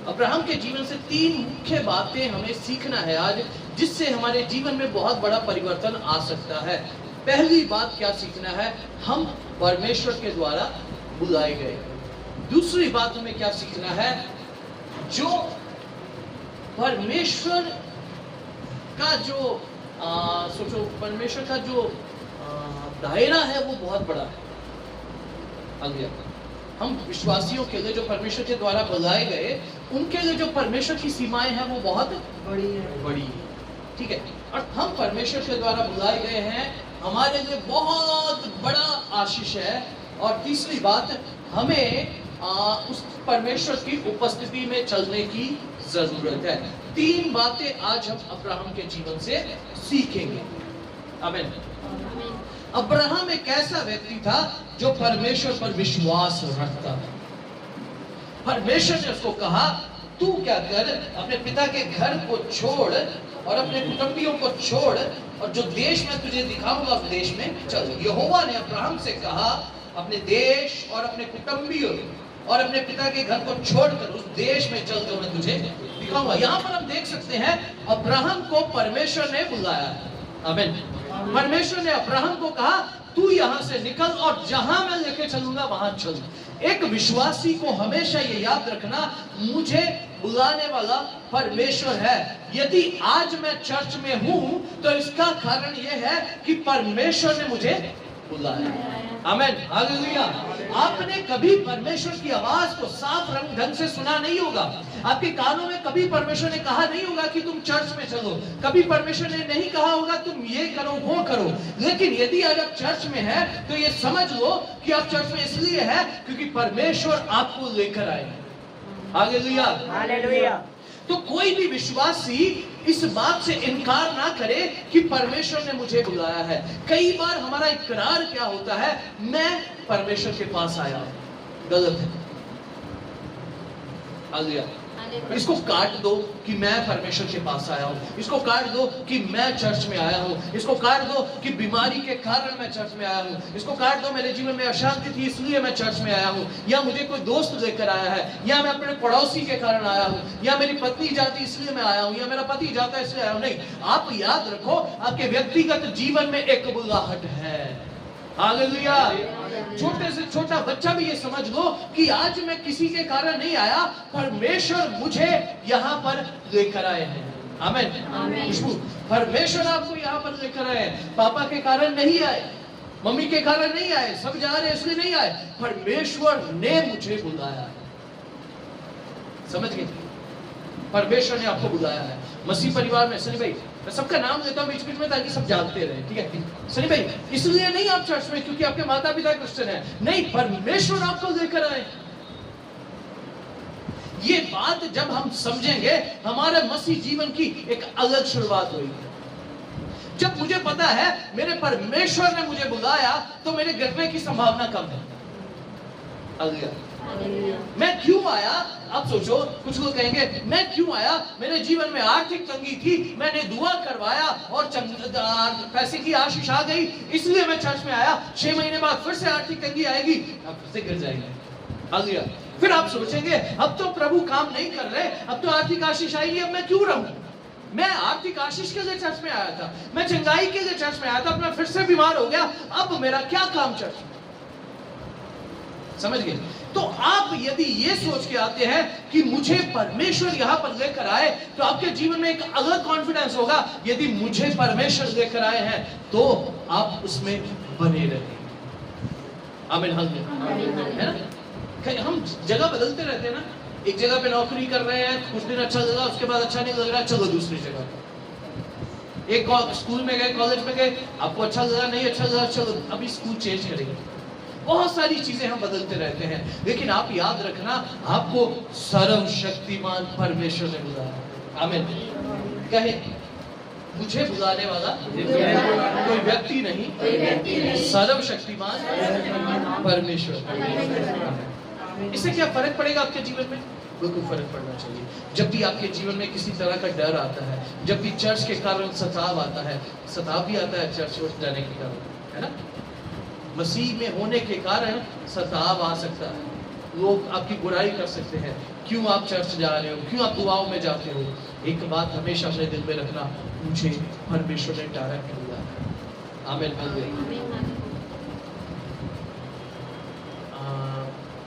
Abraham के जीवन से 3 मुख्य बातें हमें सीखना है आज, जिससे हमारे जीवन में बहुत बड़ा परिवर्तन आ सकता है। पहली बात क्या सीखना है? हम परमेश्वर के द्वारा बुलाए गए। दूसरी बात हमें क्या सीखना है? जो परमेश्वर का जो सोचो, परमेश्वर का जो दायरा है वो बहुत बड़ा है। आगे हम विश्वासियों के लिए जो परमेश्वर के द्वारा बुलाए गए, उनके लिए जो परमेश्वर की सीमाएं हैं वो बहुत बड़ी है। ठीक है, और हम परमेश्वर के द्वारा बुलाए गए हैं, हमारे लिए बहुत बड़ा आशीष है। और तीसरी बात, हमें उस परमेश्वर की उपस्थिति में चलने की जरूरत है। 3 बातें आज हम अब्राहम के जीवन से सीखेंगे। आमीन। अब्राहम एक ऐसा व्यक्ति था जो परमेश्वर पर विश्वास रखता था। परमेश्वर ने उसको कहा, तू क्या कर, अपने पिता के घर को छोड़ और अपने कुटुंबियों को छोड़ और जो देश में तुझे दिखाऊंगा उस देश में चल। यहोवा ने अब्राहम से कहा, अपने देश और अपने कुटुंबियों और अपने पिता के घर को छोड़कर उस देश में चल जो मैं तुझे दिखाऊंगा। यहाँ पर हम देख सकते हैं अब्राहम को परमेश्वर ने बुलाया है। आमीन। परमेश्वर ने अब्राहम को कहा, तू यहाँ से निकल और जहां मैं लेके चलूंगा वहां चल। एक विश्वासी को हमेशा ये याद रखना, मुझे बुलाने वाला परमेश्वर है। यदि आज मैं चर्च में हूं तो इसका कारण यह है कि परमेश्वर ने मुझे बुलाया। आमीन, हालेलुया। आपने कभी परमेश्वर की आवाज को साफ ढंग से सुना नहीं होगा। आपके कानों में कभी परमेश्वर ने कहा नहीं होगा कि तुम चर्च में चलो। कभी परमेश्वर ने नहीं कहा होगा तुम ये करो वो करो। लेकिन यदि आज आप चर्च में हैं तो ये समझ लो कि आप चर्च में इसलिए है क्योंकि परमेश्वर आपको लेकर आए। Hallelujah, hallelujah. तो कोई भी विश्वासी इस बात से इनकार ना करे कि परमेश्वर ने मुझे बुलाया है। कई बार हमारा इकरार क्या होता है, मैं परमेश्वर के पास आया हूं। गलत है। हालेलुया। इसको काट दो कि मैं परमेश्वर के पास आया हूं। इसको काट दो कि मैं चर्च में आया हूं। इसको काट दो कि बीमारी के कारण मैं चर्च में आया हूं। इसको काट दो मेरे जीवन में अशांति थी इसलिए मैं चर्च में आया हूं, या मुझे कोई दोस्त लेकर आया है, या मैं अपने पड़ोसी के कारण आया हूं, या मेरी पत्नी जाती इसलिए मैं आया हूं, या मेरा पति जाता है इसलिए आया हूं। नहीं, आप याद रखो आपके व्यक्तिगत जीवन में एक बुलाहट है। हालेलुया। छोटे से छोटा बच्चा भी ये समझ लो कि आज मैं किसी के कारण नहीं आया, परमेश्वर मुझे यहाँ पर लेकर आए हैं। आमीन। खुशबू, परमेश्वर आपको यहाँ पर लेकर आए हैं। पापा के कारण नहीं आए, मम्मी के कारण नहीं आए, सब जा रहे इसलिए नहीं आए, परमेश्वर ने मुझे बुलाया। समझ गए? परमेश्वर ने आपको बुलाया है। मसीह परिवार में सनी भाई, मैं सबका नाम लेता हूं बीच बीच में ताकि सब जानते रहे। ठीक है सनी भाई, इसलिए नहीं आप चर्च में क्योंकि आपके माता पिता क्रिश्चियन है, नहीं, परमेश्वर आपको लेकर आए। ये बात जब हम समझेंगे हमारे मसीह जीवन की एक अलग शुरुआत होगी। जब मुझे पता है मेरे परमेश्वर ने मुझे बुलाया तो मेरे गिरने की संभावना कम है। मैं क्यों आया? आप सोचो, कुछ लोग कहेंगे मैं क्यों आया, मेरे जीवन में आर्थिक तंगी थी, मैंने दुआ करवाया और पैसे की आशीष आ गई इसलिए मैं चर्च में आया। 6 महीने बाद फिर से आर्थिक तंगी आएगी, आप फिर से गिर जाएंगे। फिर आप सोचेंगे अब तो प्रभु काम नहीं कर रहे, अब तो आर्थिक आशीष आएगी, अब मैं क्यों रहूं? मैं आर्थिक आशीष के लिए चर्च में आया था, मैं चंगाई के लिए चर्च में आया था, अब मैं फिर से बीमार हो गया, अब मेरा क्या काम चर्च में? समझ गए? तो आप यदि ये सोच के आते हैं कि मुझे परमेश्वर यहां पर लेकर आए, तो आपके जीवन में एक अलग कॉन्फिडेंस होगा। यदि मुझे परमेश्वर लेकर आए हैं तो आप उसमें बने रहेंगे। आमीन, है ना? हम जगह बदलते रहते हैं ना, एक जगह पे नौकरी कर रहे हैं, कुछ दिन अच्छा लगा, उसके बाद अच्छा नहीं लग रहा, चलो दूसरी जगह। एक स्कूल में गए, कॉलेज में गए, आपको अच्छा लगा, नहीं अच्छा लगा, चलो अभी स्कूल चेंज करेंगे। बहुत सारी चीजें हम बदलते रहते हैं, लेकिन आप याद रखना आपको सर्वशक्तिमान परमेश्वर ने बुलाया। आमीन। कहे, मुझे बुलाने वाला कोई व्यक्ति नहीं, सर्वशक्तिमान परमेश्वर। इससे क्या फर्क पड़ेगा आपके जीवन में? बिल्कुल फर्क पड़ना चाहिए। जब भी आपके जीवन में किसी तरह का डर आता है, जब भी चर्च के कारण सताव आता है, सताव भी आता है चर्च में जाने के कारण, है ना? मसीह में होने के कारण सताव आ सकता है, लोग आपकी बुराई कर सकते हैं, क्यों आप चर्च जा रहे हो, क्यों आप दुआओं में जाते हो, एक बात हमेशा अपने दिल में रखना, मुझे परमेश्वर ने डायरेक्ट दिया है। आमीन।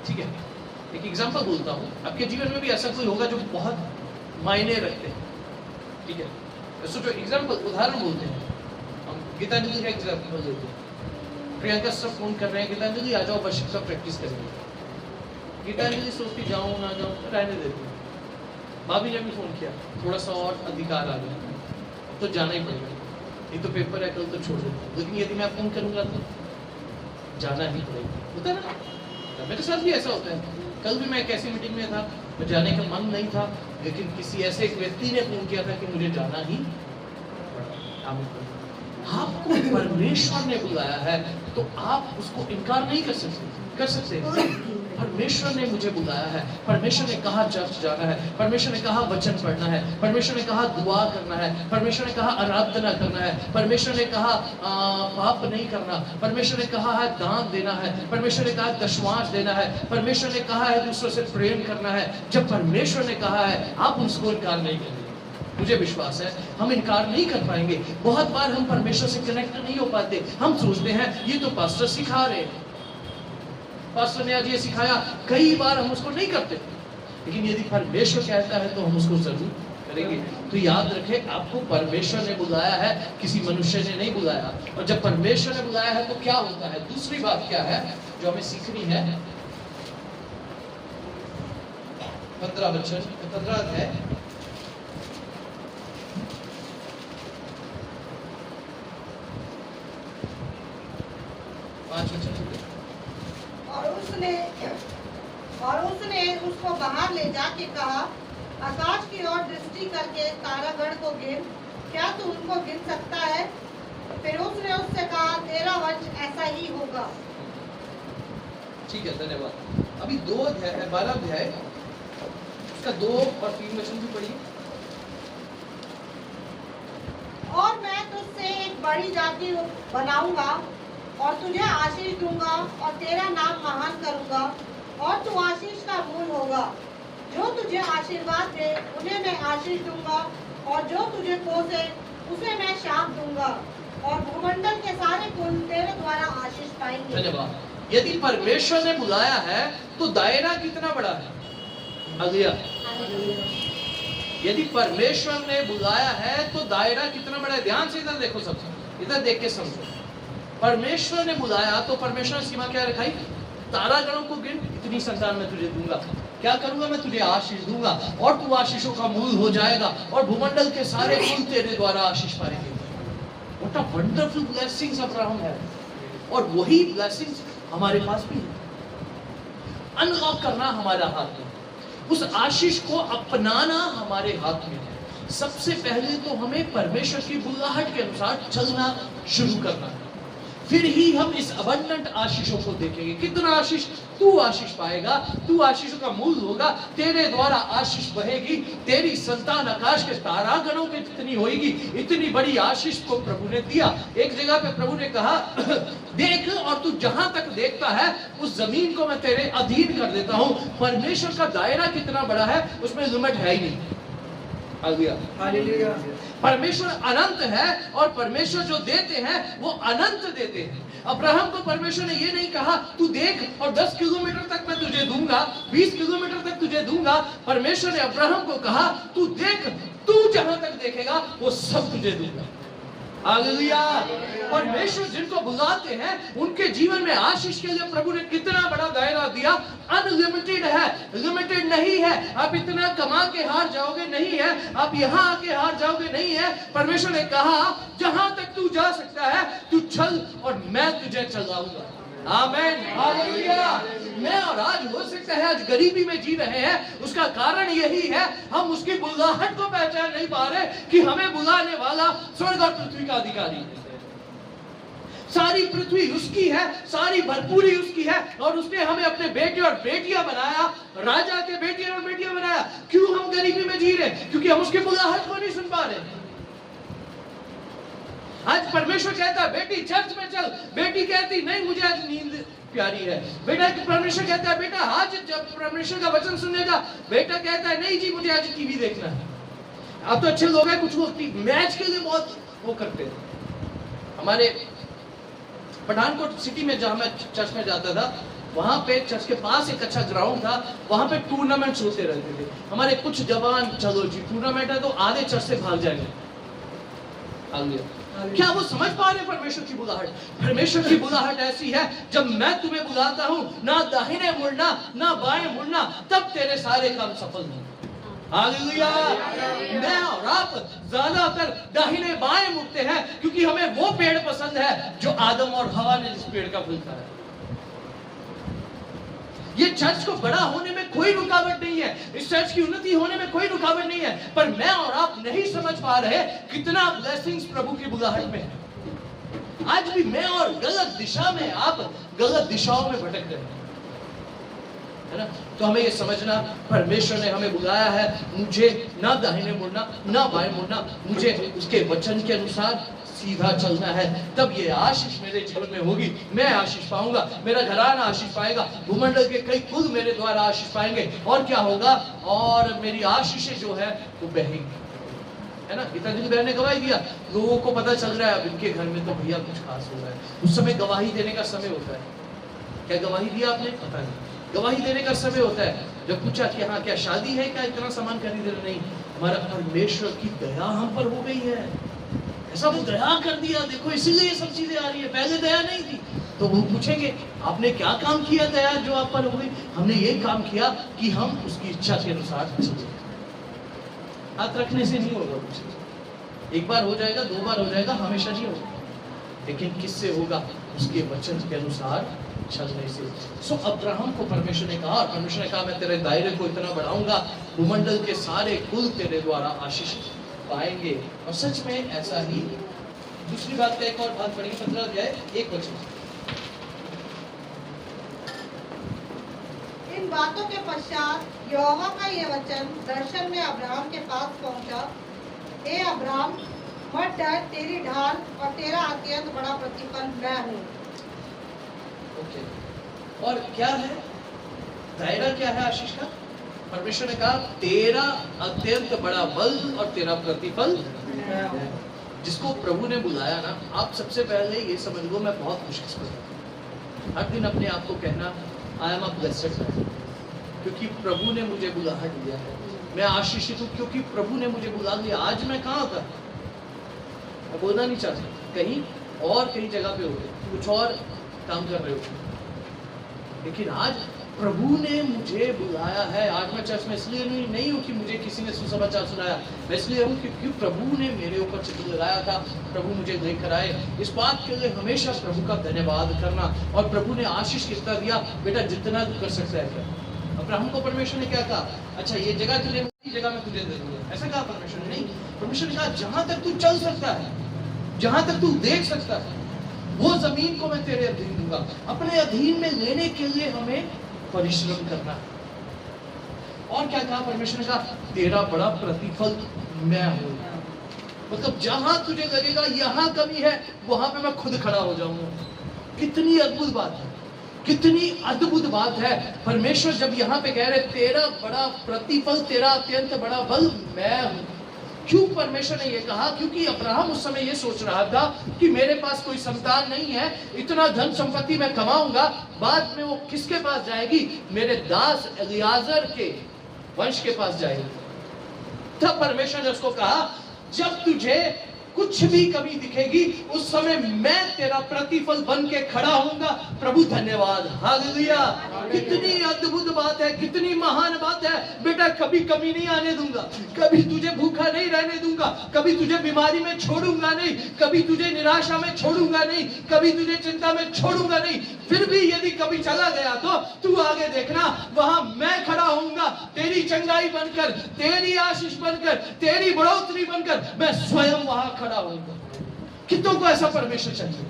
ठीक है, एक एग्जांपल बोलता हूँ, आपके जीवन में भी ऐसा कोई होगा जो बहुत मायने रखते हैं, ठीक है। सोचो, एग्जांपल, उदाहरण बोलते हैं, हम गीतांजलि का एग्जांपल देते हैं। प्रियंका सब फोन कर रहे हैं, गीतांजलि आ जाओ वर्शिप का प्रैक्टिस करेंगे। गीतांजलि सोचती जाऊँ ना जाऊँ, रहने देती हूँ। भाभी ने भी फोन किया, थोड़ा सा और अधिकार आ गया, तो जाना ही पड़ेगा, ये तो पेपर है, कल तो छोड़ देता हूँ, लेकिन यदि मैं फोन करूंगा तो जाना ही पड़ेगा। होता है ना, मेरे साथ भी ऐसा होता है। कल भी मैं एक ऐसी मीटिंग में था, मैं जाने का मन नहीं था, लेकिन किसी ऐसे एक व्यक्ति ने फोन किया था कि मुझे जाना ही पड़ा। आपको परमेश्वर ने बुलाया है तो आप उसको इनकार नहीं कर सकते। परमेश्वर ने मुझे बुलाया है, परमेश्वर ने कहा चर्च जाना है, परमेश्वर ने कहा वचन पढ़ना है, परमेश्वर ने कहा दुआ करना है, परमेश्वर ने कहा आराधना करना है, परमेश्वर ने कहा पाप नहीं करना, परमेश्वर ने कहा है दान देना है, परमेश्वर ने कहा दशमांश देना है, परमेश्वर ने कहा है दूसरों से प्रेम करना है। जब परमेश्वर ने कहा है, आप उसको इनकार नहीं करेंगे। मुझे विश्वास है हम इनकार नहीं कर पाएंगे। बहुत बार हम परमेश्वर से कनेक्ट नहीं हो पाते। हम सोचते हैं ये तो पास्टर सिखा रहे हैं, पास्टर ने आज ये सिखाया, कई बार हम उसको नहीं करते, लेकिन यदि परमेश्वर कहता है तो हम उसको जरूर करेंगे। तो याद रखें, आपको परमेश्वर ने बुलाया है, किसी मनुष्य ने नहीं बुलाया। और जब परमेश्वर ने बुलाया है तो क्या होता है? दूसरी बात क्या है जो हमें सीखनी है? 15 है, और उसने उसको बाहर ले जाके कहा, आकाश की ओर दृष्टि करके तारागण को गिन, क्या तू उनको गिन सकता है? फिर उसने उससे कहा, तेरा वंश ऐसा ही होगा। ठीक है, धन्यवाद। अभी 2 अध्याय है, 12 अध्याय, उसका 2 और 3 वचन भी पढ़िए। और मैं तुझसे एक बड़ी जाति बनाऊंगा और तुझे आशीष दूंगा और तेरा नाम महान करूंगा और तू आशीष का मूल होगा। जो तुझे आशीर्वाद दे उन्हें मैं आशीष दूंगा और जो तुझे कोसे उसे मैं शाप दूंगा और भूमंडल के सारे कुल तेरे द्वारा आशीष पाएंगे। धन्यवाद। यदि परमेश्वर ने बुलाया है तो दायरा कितना बड़ा है? अगला, यदि परमेश्वर ने बुलाया है तो दायरा कितना बड़ा है? ध्यान से इधर देखो, सबसे इधर देख के समझो। परमेश्वर ने बुलाया तो परमेश्वर ने सीमा क्या रखाई? तारागणों को गिन, इतनी संतान मैं तुझे दूंगा। क्या करूंगा? मैं तुझे आशीष दूंगा और तू आशीषों का मूल हो जाएगा और भूमंडल के सारे कुल तेरे द्वारा आशीष पाएंगे। What a wonderful blessings Abraham है, और वही ब्लेसिंग्स हमारे पास भी है। अनलॉक करना हमारा हाथ में, उस आशीष को अपनाना हमारे हाथ में है। सबसे पहले तो हमें परमेश्वर की बुलाहट के अनुसार चलना शुरू करना है, फिर ही हम इस अबंडेंट आशीषों को देखेंगे। कितना आशीष? तू आशीष पाएगा, तू आशीषों का मूल होगा, तेरे द्वारा आशीष बहेगी, तेरी संतान आकाश के तारागणों के जितनी होगी। इतनी बड़ी आशीष को प्रभु ने दिया। एक जगह पे प्रभु ने कहा, देख और तू जहां तक देखता है उस जमीन को मैं तेरे अधीन कर देता हूं। परमेश्वर का दायरा कितना बड़ा है, उसमें लिमिट है ही नहीं। हालेलुया। परमेश्वर अनंत है और परमेश्वर जो देते हैं वो अनंत देते हैं। अब्राहम को परमेश्वर ने ये नहीं कहा तू देख और 10 किलोमीटर तक मैं तुझे दूंगा, 20 किलोमीटर तक तुझे दूंगा। परमेश्वर ने अब्राहम को कहा तू देख, तू जहां तक देखेगा वो सब तुझे दूंगा। हालेलुया। परमेश्वर जिनको बुलाते हैं उनके जीवन में आशीष के लिए प्रभु ने कितना बड़ा दायरा दिया। अनलिमिटेड है, लिमिटेड नहीं है। आप इतना कमा के हार जाओगे नहीं है, आप यहाँ आके हार जाओगे नहीं है। परमेश्वर ने कहा जहां तक तू जा सकता है तू चल और मैं तुझे चलाऊंगा। आमीन, हालेलुया। मैं और आज हो सकता है आज गरीबी में जी रहे हैं, उसका कारण यही है हम उसकी बुलाहट को पहचान नहीं पा रहे कि हमें बुलाने वाला स्वर्ग और पृथ्वी का अधिकारी है। सारी पृथ्वी उसकी है, सारी भरपूरी उसकी है और उसने हमें अपने बेटे और बेटियां बनाया, राजा के बेटे और बेटियां बनाया। क्यों हम गरीबी में जी रहे? क्योंकि हम उसकी बुलाहट को नहीं सुन पा रहे। आज परमेश्वर कहता है बेटी चर्च में चल, बेटी कहती नहीं मुझे आज नींद प्यारी है। बेटा परमेश्वर कहता है बेटा आज जब परमेश्वर का वचन सुनेगा, बेटा कहता है नहीं जी मुझे आज टीवी देखना है। अब तो अच्छे लोग हैं, कुछ लोग मैच के लिए बहुत वो करते हैं। हमारे पठानकोट सिटी में जहां मैं चर्च में जाता था, वहां पे चर्च के पास एक अच्छा ग्राउंड था, वहां पे टूर्नामेंट्स होते रहते थे। हमारे कुछ जवान चलो जी टूर्नामेंट है तो आधे चर्च से भाग जाएंगे। क्या वो समझ पा रहे परमेश्वर की बुलाहट? परमेश्वर की बुलाहट ऐसी है जब मैं तुम्हें बुलाता हूं, ना दाहिने मुड़ना ना बाएं मुड़ना, तब तेरे सारे काम सफल होंगे। हालेलुया। मैं और आप ज्यादातर दाहिने बाएं मुड़ते हैं क्योंकि हमें वो पेड़ पसंद है जो आदम और हवा ने जिस पेड़ का फल खाया। ये चर्च को बड़ा होने में कोई रुकावट नहीं है, इस चर्च की उन्नति होने में कोई रुकावट नहीं है, पर मैं और आप नहीं समझ पा रहे कितना ब्लेसिंग्स प्रभु की बुलाहट में है। आज भी मैं और गलत दिशा में, आप गलत दिशाओं में भटक रहे हैं, है ना? तो हमें ये समझना परमेश्वर ने हमें बुलाया है, मुझे ना दाहिने मुड़ना ना बाएं मुड़ना, मुझे उसके वचन के अनुसार सीधा चलना है। तब ये आशीष मेरे जीवन में होगी, मैं आशीष पाऊंगा, मेरा घराना आशीष पाएगा, भूमंडल के कई कुल मेरे द्वारा आशीष पाएंगे। और क्या होगा? और मेरी आशीषें जो है वो बहेंगी, है ना? इतना दिन बहन ने गवाही दिया, लोगों को पता चल रहा है अब इनके घर में तो भैया कुछ खास हो रहा है। उस समय गवाही देने का समय होता है। क्या गवाही दिया आपने? पता नहीं। गवाही देने का समय होता है। जब पूछा कि हाँ क्या शादी है, क्या इतना सामान खरीद रहे? नहीं, हमारा परमेश्वर की दया हम पर हो गई है, ऐसा वो दया कर दिया, देखो इसीलिए ये सब चीजें आ रही है, पहले दया नहीं थी। तो वो पूछेंगे आपने क्या काम किया दया जो आप पर हो गई? हमने ये काम किया कि हम उसकी इच्छा के अनुसार चले। हाथ रखने से नहीं होगा कुछ, एक बार हो जाएगा, दो बार हो जाएगा, हमेशा नहीं होगा। लेकिन किससे होगा? उसके वचन के अनुसार चलने से। सो अब्राहम को परमेश्वर ने कहा, परमेश्वर ने कहा मैं तेरे दायरे को इतना बढ़ाऊंगा, भूमंडल के सारे कुल तेरे द्वारा आशीष पाएंगे। और सच में ऐसा ही। दूसरी बात का एक और बात पढ़ेंगे, 15 अध्याय 1 वचन। इन बातों के पश्चात यहोवा का यह वचन दर्शन में अब्राहम के पास पहुंचा, हे अब्राहम मत डर, तेरी ढाल और तेरा अत्यंत बड़ा प्रतिफल मैं हूँ। ओके, और क्या है दायरा, क्या है आशीष का? परमेश्वर ने कहा तेरा अत्यंत बड़ा बल और तेरा प्रतिफल। जिसको प्रभु ने बुलाया ना, आप सबसे पहले ये समझ लो मैं बहुत खुशकिस्मत हूं। हर दिन अपने आप को कहना I am a blessed man, क्योंकि प्रभु ने मुझे बुलाहट दिया है। मैं आशीषित हूँ क्योंकि प्रभु ने मुझे बुला लिया। आज मैं कहाँ था? मैं बोलना नहीं चाहता, कहीं और कहीं जगह पे होते, कुछ और काम कर रहे हो, लेकिन आज प्रभु ने मुझे बुलाया है। आज मैं चर्च में इसलिए नहीं हूँ कि मुझे किसी ने सुसमाचार सुनाया, मैं इसलिए हूँ क्योंकि प्रभु ने मेरे ऊपर चित्र लगाया था, प्रभु मुझे लेकर आए। इस बात के लिए हमेशा प्रभु का धन्यवाद करना। और प्रभु ने आशीष कितना दिया? बेटा जितना तू कर सकता है कर। अब्राहम को परमेश्वर ने क्या कहा? अच्छा ये जगह तुझे, जगह में तुझे दे दूंगा, ऐसा कहा परमेश्वर ने? नहीं, परमेश्वर ने कहा जहां तक तू चल सकता है, जहां तक तू देख सकता है, वो जमीन को मैं तेरे अधीन दूंगा। अपने अधीन में लेने के लिए हमें परिश्रम करना। और क्या कहा परमेश्वर ने? कहा तेरा बड़ा प्रतिफल मैं हूं। मतलब जहां तुझे लगेगा यहां कमी है, वहां पे मैं खुद खड़ा हो जाऊंगा। कितनी अद्भुत बात है, कितनी अद्भुत बात है। परमेश्वर जब यहाँ पे कह रहे तेरा बड़ा प्रतिफल, तेरा अत्यंत बड़ा बल मैं हूं। क्यों परमेश्वर ने ये कहा? क्योंकि अब्राहम उस समय ये सोच रहा था कि मेरे पास कोई संतान नहीं है, इतना धन संपत्ति मैं कमाऊंगा, बाद में वो किसके पास जाएगी? मेरे दास एलियाजर के वंश के पास जाएगी। तब परमेश्वर ने उसको कहा जब तुझे कुछ भी कमी दिखेगी उस समय मैं तेरा प्रतिफल बन के खड़ा होऊंगा। प्रभु धन्यवाद, हालेलुया। कितनी अद्भुत बात है, कितनी महान बात है। बेटा कभी कमी नहीं आने दूंगा, कभी तुझे भूखा नहीं रहने दूंगा, कभी तुझे बीमारी में छोड़ूंगा नहीं, कभी तुझे निराशा में छोड़ूंगा नहीं, कभी तुझे चिंता में छोड़ूंगा नहीं। फिर भी यदि कभी चला गया तो तू आगे देखना, वहां मैं खड़ा होऊंगा, तेरी चंगाई बनकर, तेरी आशीष बनकर, तेरी बढ़ोतरी बनकर मैं स्वयं वहां खड़ा होऊंगा। कितनों को ऐसा परमेश्वर चाहिए?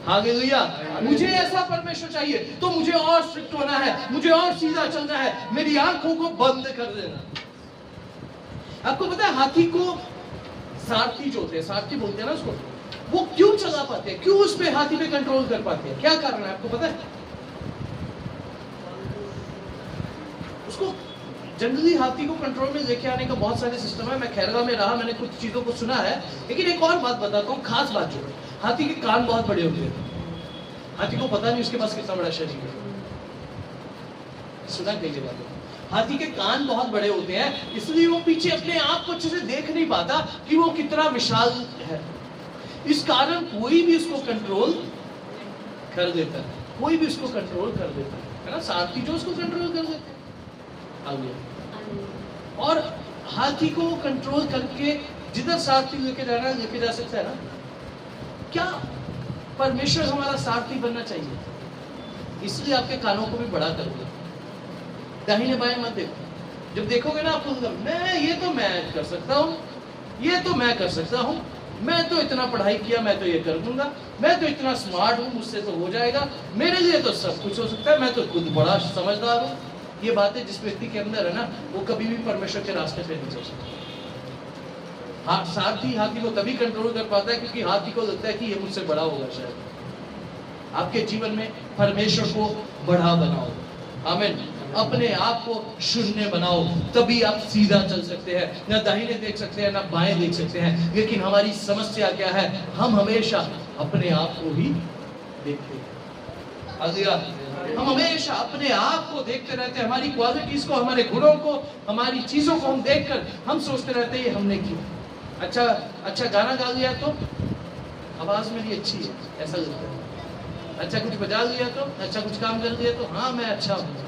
हालेलुया। मुझे ऐसा परमेश्वर चाहिए तो मुझे और स्ट्रिक्ट होना है, मुझे और सीधा चलना है, मेरी आंखों को बंद कर देना। आपको पता है हाथी को सारथी जो होते हैं, सारथी बोलते हैं ना उसको, वो क्यों चला पाते हैं, क्यों उस पे हाथी पे कंट्रोल कर पाते हैं, क्या कारण है आपको पता है? उसको जनरली हाथी को कंट्रोल में लेके आने का बहुत सारे सिस्टम है। मैं खैरगा में रहा, मैंने कुछ चीजों को सुना है, लेकिन एक और बात बताता हूँ, खास बात जो है, हाथी के कान बहुत बड़े होते हैं। हाथी को पता नहीं उसके पास कितना बड़ा शरीर है, सुना कई जगह पे। हाथी के कान बहुत बड़े होते हैं, इसलिए वो पीछे अपने आप को अच्छे से देख नहीं पाता कि वो कितना विशाल है। इस कारण कोई भी उसको कंट्रोल कर देता है, कोई भी उसको कंट्रोल कर देता है ना, सारथी जो उसको कंट्रोल कर देते हैं। आगे और हाथी को कंट्रोल करके जिधर सारथी लेके जाना है लेके जा सकता है ना। क्या परमेश्वर हमारा सारथी बनना चाहिए? इसलिए आपके कानों को भी बड़ा कर दिया, दाहिने बाएं मत देखो। जब देखोगे ना आपको मैं कर सकता हूँ, ये तो मैं कर सकता हूँ, मैं तो इतना पढ़ाई किया, मैं तो ये कर दूंगा, मैं तो इतना स्मार्ट हूँ, मुझसे तो हो जाएगा, मेरे लिए तो सब कुछ हो सकता है, मैं तो खुद बड़ा समझदार हूँ। ये बातें जिस व्यक्ति के अंदर है ना, वो कभी भी परमेश्वर के रास्ते पे नहीं चल सकता। हाँ, सारथी हाथी को तभी कंट्रोल कर पाता है क्योंकि हाथी को लगता है कि ये मुझसे बड़ा होगा। शायद आपके जीवन में परमेश्वर को बड़ा बनाओ, आमीन। अपने आप को शून्य बनाओ, तभी आप सीधा चल सकते हैं, ना दाहिने देख सकते हैं ना बाएं देख सकते हैं। लेकिन हमारी समस्या क्या है, हम हमेशा अपने आप को ही देखते हैं। हम हमेशा अपने आप को देखते रहते हैं, हमारी क्वालिटीज को, हमारे गुणों को, हमारी चीजों को हम देखकर हम सोचते रहते हैं ये हमने किया। अच्छा गाना गा लिया तो आवाज मेरी अच्छी है, ऐसा लगता है। अच्छा कुछ बजा लिया तो, अच्छा कुछ काम कर लिया तो हाँ मैं अच्छा हूँ।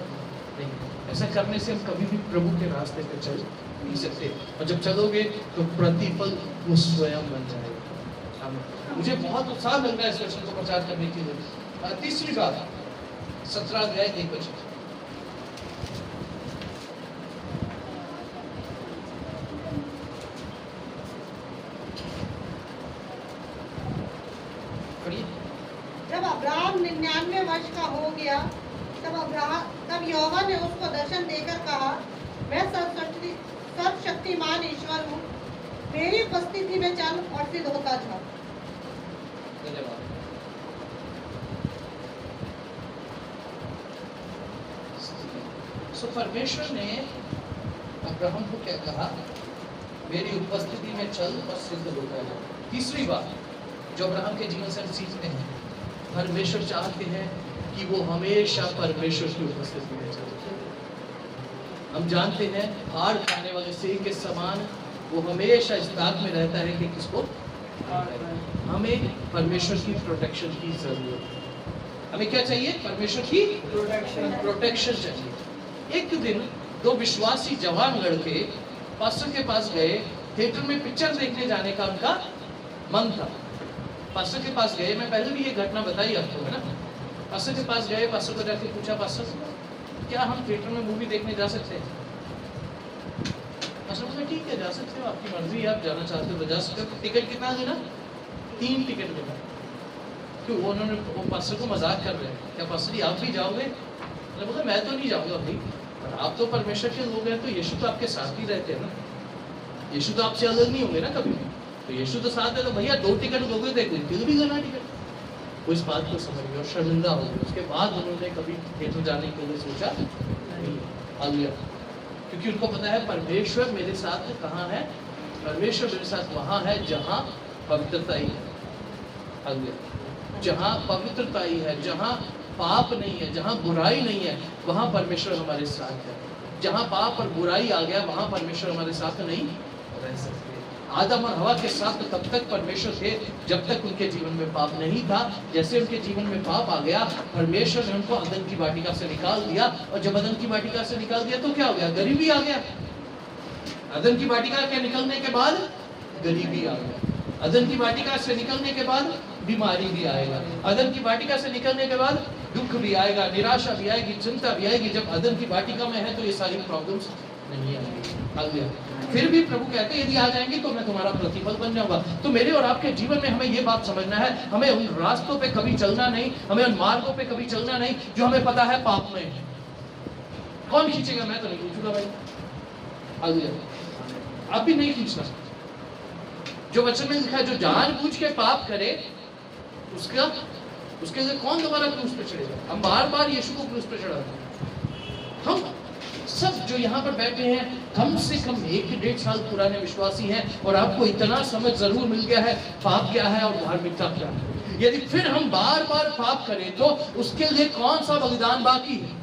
ऐसा करने से हम कभी भी प्रभु के रास्ते पे चल नहीं सकते, और जब चलोगे तो प्रतिफल वो स्वयं बन जाएगा। मुझे बहुत उत्साह लग रहा है इस वचन को प्रचार करने के लिए। तीसरी बात 17 अध्याय 1 वचन, जब अब्राहम 99 वर्ष का हो गया, तब यहोवा ने उसको दर्शन देकर कहा, मैं सर्वशक्तिमान ईश्वर हूँ, मेरी उपस्थिति में चल और सिद्ध होता जा। परमेश्वर ने अब्राहम को क्या कहा, मेरी उपस्थिति में चल और सिद्ध होता जा। तीसरी बात जो अब्राहम के जीवन से हम सीखते हैं, परमेश्वर चाहते हैं कि वो हमेशा परमेश्वर की उपस्थिति में चले। हम जानते हैं हार खाने वाले सिंह के समान वो हमेशा इस बात में रहता है कि किसको, हमें परमेश्वर की प्रोटेक्शन की जरूरत है। हमें क्या चाहिए? परमेश्वर की प्रोटेक्शन चाहिए। एक दिन दो विश्वासी जवान लड़के पास्टर के पास गए, थिएटर में पिक्चर देखने जाने का उनका मन था। पास्टर के पास गए, मैं पहले भी ये घटना बताई आपको, है ना। पास्टर के पास गए, पास्टर को जाके पूछा, पास्टर क्या हम थिएटर में मूवी देखने जा सकते हैं? पास्टर बोला ठीक है जा सकते हो, आपकी मर्जी, आप जाना चाहते हो जा सकते हो। टिकट कितना देना? 3 टिकट देना। क्यों? वो पास्टर को मजाक कर रहे हैं, क्या पास्टर जी आप भी जाओगे? मैंने बोला मैं तो नहीं जाऊंगा भाई, पर आप तो परमेश्वर के लोग हैं, तो यीशु तो आपके साथ ही रहते हैं ना, यीशु तो आपसे अलग नहीं होंगे ना कभी भी, तो यीशु तो साथ है, तो भैया 2 टिकट लोगे तो एक दिन भी करना टिकट। वो इस बात को समझ गए और शर्मिंदा हो गए। उसके बाद उन्होंने कभी थिएटर जाने के लिए सोचा नहीं, आ गया, क्योंकि उनको पता है परमेश्वर मेरे साथ कहाँ है, परमेश्वर मेरे साथ वहाँ है जहाँ पवित्रता ही है। आ गया, जहाँ पवित्रता ही है, जहाँ पाप नहीं है, जहाँ बुराई नहीं है, वहाँ परमेश्वर हमारे साथ है। जहाँ पाप और बुराई आ गया वहाँ परमेश्वर हमारे साथ नहीं रह सकते। आदम और हवा के साथ तब तक परमेश्वर थे जब तक उनके जीवन में पाप नहीं था। जैसे उनके जीवन में पाप आ गया, परमेश्वर ने उनको अदन की वाटिका से निकाल दिया, और जब अदन की वाटिका से निकाल दिया तो क्या हो गया? गरीबी आ गया। अदन की वाटिका के निकलने के बाद गरीबी आ गया। अदन की वाटिका से निकलने के बाद बीमारी भी आएगा। अदन की वाटिका से निकलने के बाद दुख भी आएगा, निराशा भी आएगी, चिंता भी आएगी। जब अदन की वाटिका में है तो ये सारी प्रॉब्लम्स नहीं आएगी। फिर भी प्रभु कहते हैं यदि आ जाएंगे तो मैं तुम्हारा प्रतिफल बन जाऊंगा। तो मेरे और आपके जीवन में हमें ये बात समझना है, हमें उन रास्तों पे कभी चलना नहीं, हमें उन मार्गों पे कभी चलना नहीं जो हमें पता है पाप में है। कौन खींचेगा? मैं तो नहीं खींचूंगा भाई, आप भी नहीं खींचना। जो वचन में लिखा है, जो जानबूझ के पाप करे उसके लिए कौन दोबारा क्रूस पे चढ़ेगा? हम बार बार यीशु को क्रूस पे चढ़ाते हैं। हम सब जो यहाँ पर बैठे हैं कम से कम 1-1.5 साल पुराने विश्वासी हैं और आपको इतना समझ जरूर मिल गया है पाप क्या है और धार्मिकता क्या है। यदि फिर हम बार बार पाप करें तो उसके लिए कौन सा बलिदान बाकी है?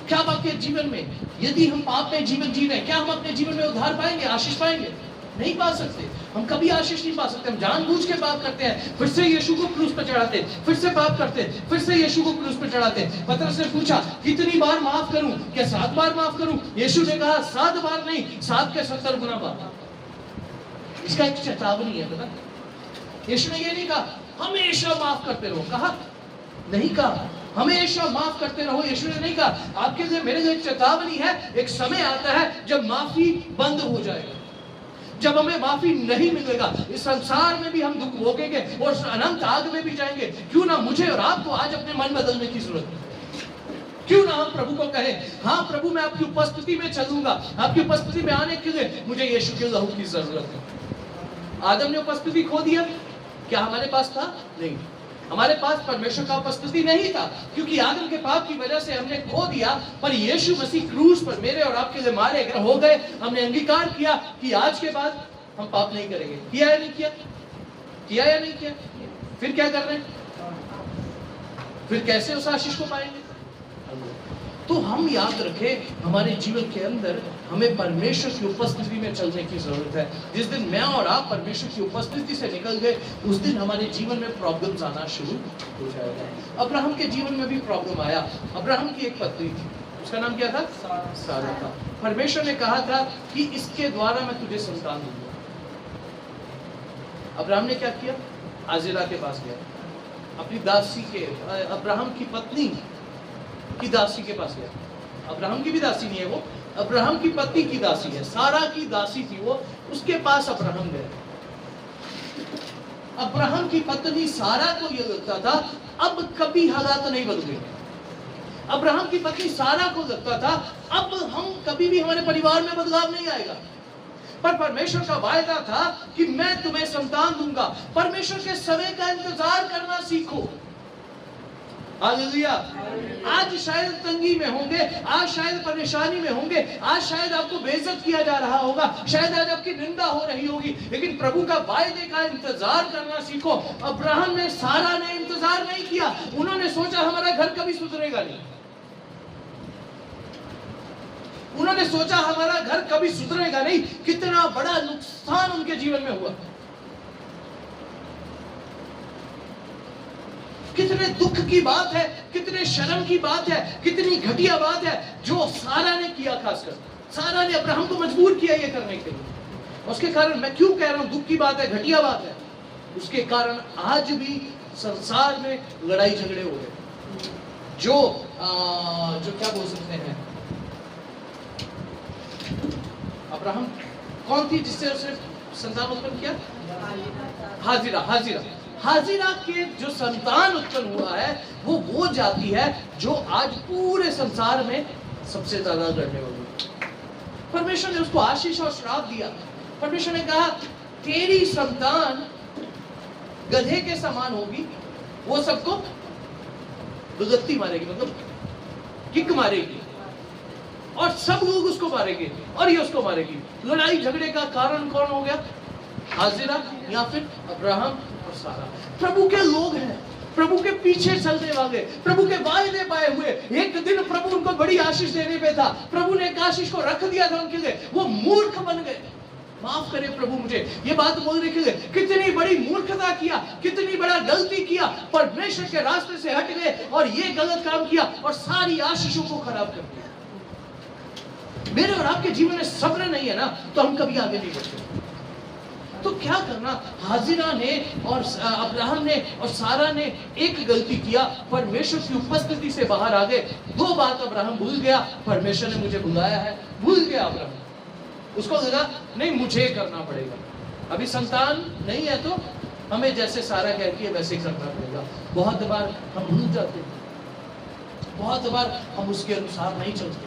क्या आपके जीवन में, यदि हम पाप में जीवन जी रहे हैं, क्या हम अपने जीवन में उद्धार पाएंगे, आशीष पाएंगे? नहीं पा सकते। हम कभी आशीष नहीं पा सकते। हम जानबूझ के पाप करते हैं, फिर से यीशु को क्रूस पर चढ़ाते, फिर से पाप करते, फिर से यीशु को क्रूस पर चढ़ाते। पतरस ने पूछा, कितनी बार माफ करूं? क्या 7 बार माफ करूं? यीशु ने कहा 7 बार नहीं, 7 के 70 गुना बार। इसका एक चेतावनी है, पता? यीशु ने ये नहीं कहा हमेशा माफ करते रहो, कहा नहीं, कहा हमेशा माफ करते रहो। यीशु ने नहीं कहा। आपके लिए, मेरे लिए चेतावनी है, एक समय आता है जब माफी बंद हो जाएगा, जब हमें माफी नहीं मिलेगा। इस संसार में भी हम दुख भोगेंगे और अनंत आग में भी जाएंगे। क्यों ना मुझे और आपको आज अपने मन बदलने की जरूरत है। क्यों ना हम प्रभु को कहें, हाँ प्रभु मैं आपकी उपस्थिति में चलूंगा, आपकी उपस्थिति में आने के लिए मुझे यीशु के लहू की जरूरत है। आदम ने उपस्थिति खो दिया, क्या हमारे पास था? नहीं, हमारे पास परमेश्वर का उपस्थिति नहीं था, क्योंकि आदम के पाप की वजह से हमने खो दिया। पर यीशु मसीह क्रूस पर मेरे और आपके लिए मारे हो गए। हमने अंगीकार किया कि आज के बाद हम पाप नहीं करेंगे। किया या नहीं किया? किया या नहीं किया? फिर क्या कर रहे हैं? फिर कैसे उस आशीष को पाएंगे? तो हम याद रखें, हमारे जीवन के अंदर हमें परमेश्वर की उपस्थिति में चलने की जरूरत है। जिस दिन मैं और आप परमेश्वर की उपस्थिति से निकल गए, उस दिन हमारे जीवन में प्रॉब्लम्स आना शुरू हो जाएगा। अब्राहम के जीवन में भी प्रॉब्लम आया। अब्राहम की एक पत्नी थी, उसका नाम क्या था? सारा था। परमेश्वर ने कहा था कि इसके द्वारा मैं तुझे संतान दूंगा। अब्राहम ने क्या किया? हाजिरा के पास गया, अपनी दासी के, अब्राहम की पत्नी की दासी के पास गया। अब्राहम की भी दासी नहीं है वो, अब्राहम की पत्नी की दासी है, सारा की दासी थी वो, उसके पास अब्राहम गए। अब्राहम की पत्नी सारा को यह लगता था अब कभी हालात नहीं बदलेंगे। अब्राहम की पत्नी सारा को लगता था अब हम कभी भी, हमारे परिवार में बदलाव नहीं आएगा। पर परमेश्वर का वायदा था कि मैं तुम्हें संतान दूंगा। परमेश्वर के समय का इंतजार करना सीखो। हालेलुया। आज शायद तंगी में होंगे, आज शायद परेशानी में होंगे, आज शायद आपको बेइज्जत किया जा रहा होगा, शायद आज आपकी निंदा हो रही होगी, लेकिन प्रभु का वायदे का इंतजार करना सीखो। अब्राहम ने, सारा ने इंतजार नहीं किया। उन्होंने सोचा हमारा घर कभी सुधरेगा नहीं, उन्होंने सोचा हमारा घर कभी सुधरेगा नहीं। कितना बड़ा नुकसान उनके जीवन में हुआ, कितने दुख की बात है, कितने शर्म की बात है, कितनी घटिया बात है जो सारा ने किया। खासकर सारा ने अब्राहम को मजबूर किया ये करने के लिए। उसके कारण, मैं क्यों कह रहा हूं दुख की बात है, घटिया बात है, उसके कारण आज भी संसार में लड़ाई झगड़े हो रहे। जो क्या बोल सकते हैं, अब्राहम कौन थी जिससे उसने संतान उत्पन्न किया? हाजिरा के जो संतान उत्पन्न हुआ है वो जाति है जो आज पूरे संसार में सबसे ज्यादा लड़ने वाली है। परमेश्वर ने उसको आशीष और श्राप दिया। परमेश्वर ने कहा तेरी संतान गधे के समान होगी, वो सबको दुगत्ती मारेगी, मतलब किक मारेगी, और सब लोग उसको मारेंगे और ये उसको मारेगी। लड़ाई झगड़े का कारण कौन हो गया? हाजिरा या फिर अब्राहम और सारा। प्रभु के लोग हैं, प्रभु के पीछे चलने वाले, प्रभु के वायदे पाए हुए। एक दिन प्रभु उनको बड़ी आशीष देने पे था, प्रभु ने एक आशीष को रख दिया था उनके लिए, वो मूर्ख बन गए। माफ करे प्रभु मुझे ये बात बोलने के लिए, कितनी बड़ी मूर्खता किया, कितनी बड़ा गलती किया, परमेश्वर के रास्ते से हट गए और ये गलत काम किया और सारी आशीषों को खराब कर दिया। मेरे और आपके जीवन में सब्र नहीं है ना, तो हम कभी आगे नहीं बढ़ते। तो क्या करना? हाजिरा ने और अब्राहम ने और सारा ने एक गलती किया, परमेश्वर की उपस्थिति से बाहर आ गए। दो बात अब्राहम भूल गया, परमेश्वर ने मुझे बुलाया है, भूल गया अब्राहम। उसको लगा नहीं मुझे करना पड़ेगा, अभी संतान नहीं है तो हमें जैसे सारा कहती है वैसे ही करना पड़ेगा। बहुत बार हम भूल जाते हैं, बहुत बार हम उसके अनुसार नहीं चलते।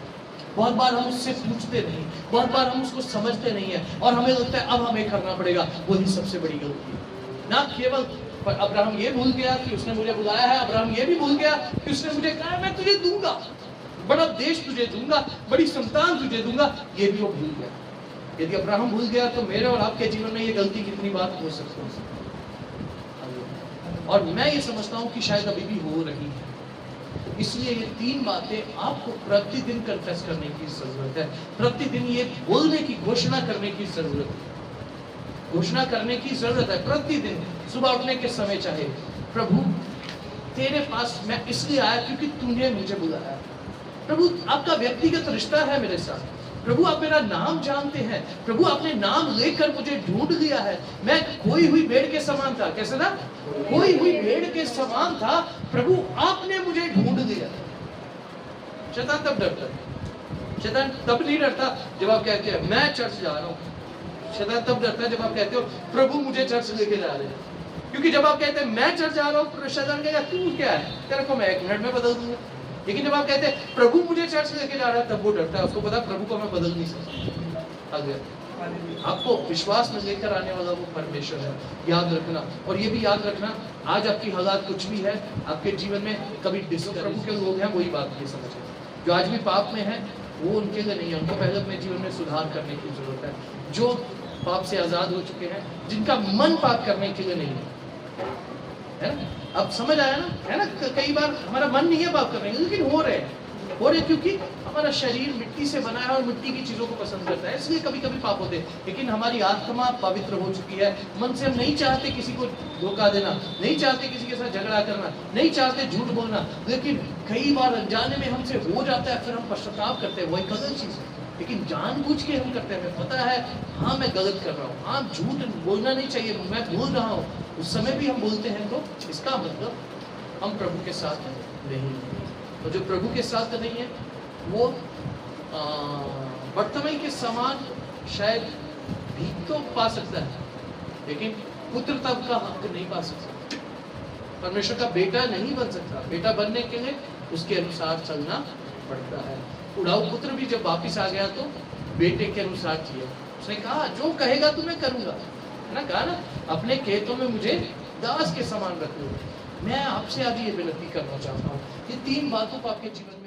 बहुत बार हम उससे पूछते नहीं, बहुत बार हम उसको समझते नहीं है और हमें लगता है अब हमें करना पड़ेगा। वही सबसे बड़ी गलती है। ना केवल अब्राहम ये भूल गया कि उसने मुझे बुलाया है, अब्राहम ये भी भूल गया कि उसने मुझे कहा मैं तुझे दूंगा, बड़ा देश तुझे दूंगा, बड़ी संतान तुझे दूंगा, ये भी वो भूल गया। यदि अब्राहम भूल गया तो मेरे और आपके जीवन में ये गलती कितनी बार हो सकती है। और मैं ये समझता हूं कि शायद अभी भी हो रही है। इसलिए ये 3 बातें आपको प्रतिदिन कन्फेस करने की जरूरत है, प्रतिदिन ये बोलने की घोषणा करने की जरूरत है, घोषणा करने की जरूरत है प्रतिदिन सुबह उठने के समय। चाहे प्रभु तेरे पास मैं इसलिए आया क्योंकि तूने मुझे बुलाया। प्रभु आपका व्यक्तिगत रिश्ता है मेरे साथ। प्रभु आप मेरा नाम जानते हैं। प्रभु आपने नाम लेकर मुझे ढूंढ लिया है। मैं खोई हुई भेड़ के समान था। कैसे था? खोई हुई भेड़ के समान था। प्रभु आपने मुझे ढूंढ लिया। शैतान तब डरता है। शैतान तब नहीं डरता जब आप कहते हैं मैं चर्च जा रहा हूं। शैतान तब डरता है जब आप कहते हो प्रभु मुझे चर्च लेके जा रहे हैं। क्योंकि जब आप कहते हैं मैं चर्च जा रहा हूं, शैतान कहेगा तू क्या है, तेरे को मैं 1 मिनट में बदल दूंगा। लेकिन जब आप कहते हैं प्रभु मुझे चर्च लेके जा रहा है, तब वो डरता है। उसको पता प्रभु को मैं बदल नहीं सकता। आपको विश्वास में लेकर आने वाला वो परमेश्वर है, याद रखना। और ये भी याद रखना, आज आपकी हालात कुछ भी है आपके जीवन में, कभी प्रभु के लोग हैं वही बात नहीं समझे। जो आज भी पाप में है वो उनके लिए नहीं है, उनको पहले अपने जीवन में सुधार करने की जरूरत है। जो पाप से आजाद हो चुके हैं, जिनका मन पाप करने के लिए नहीं है ना, अब समझ आया ना, है ना। कई बार हमारा मन नहीं है पाप करने के, लेकिन हो रहे क्योंकि हमारा शरीर मिट्टी से बना है और मिट्टी की चीजों को पसंद करता है, इसलिए कभी कभी पाप होते हैं। लेकिन हमारी आत्मा पवित्र हो चुकी है। मन से हम नहीं चाहते किसी को धोखा देना, नहीं चाहते किसी के साथ झगड़ा करना, नहीं चाहते झूठ बोलना, लेकिन कई बार अनजाने में हमसे हो जाता है, फिर हम पश्चाताप करते हैं। वही गलत चीज है, लेकिन जानबूझ के हम करते हैं। हमें पता है हाँ मैं गलत कर रहा हूँ, हाँ झूठ बोलना नहीं चाहिए, मैं बोल रहा हूँ, उस समय भी हम बोलते हैं, तो इसका मतलब हम प्रभु के साथ नहीं है। तो जो प्रभु के साथ नहीं है वो बर्तमई के समान शायद भीख तो पा सकता है, लेकिन पुत्रता का हक नहीं पा सकता। परमेश्वर का बेटा नहीं बन सकता। बेटा बनने के लिए उसके अनुसार चलना पड़ता है। उड़ाऊ पुत्र भी जब वापिस आ गया तो बेटे के अनुसार किया। उसने कहा जो कहेगा तो मैं करूंगा, है ना। कहा ना अपने खेतों में मुझे दास के समान रख लो। मैं आपसे आज ये विनती करना चाहता हूँ, ये 3 बातों को आपके जीवन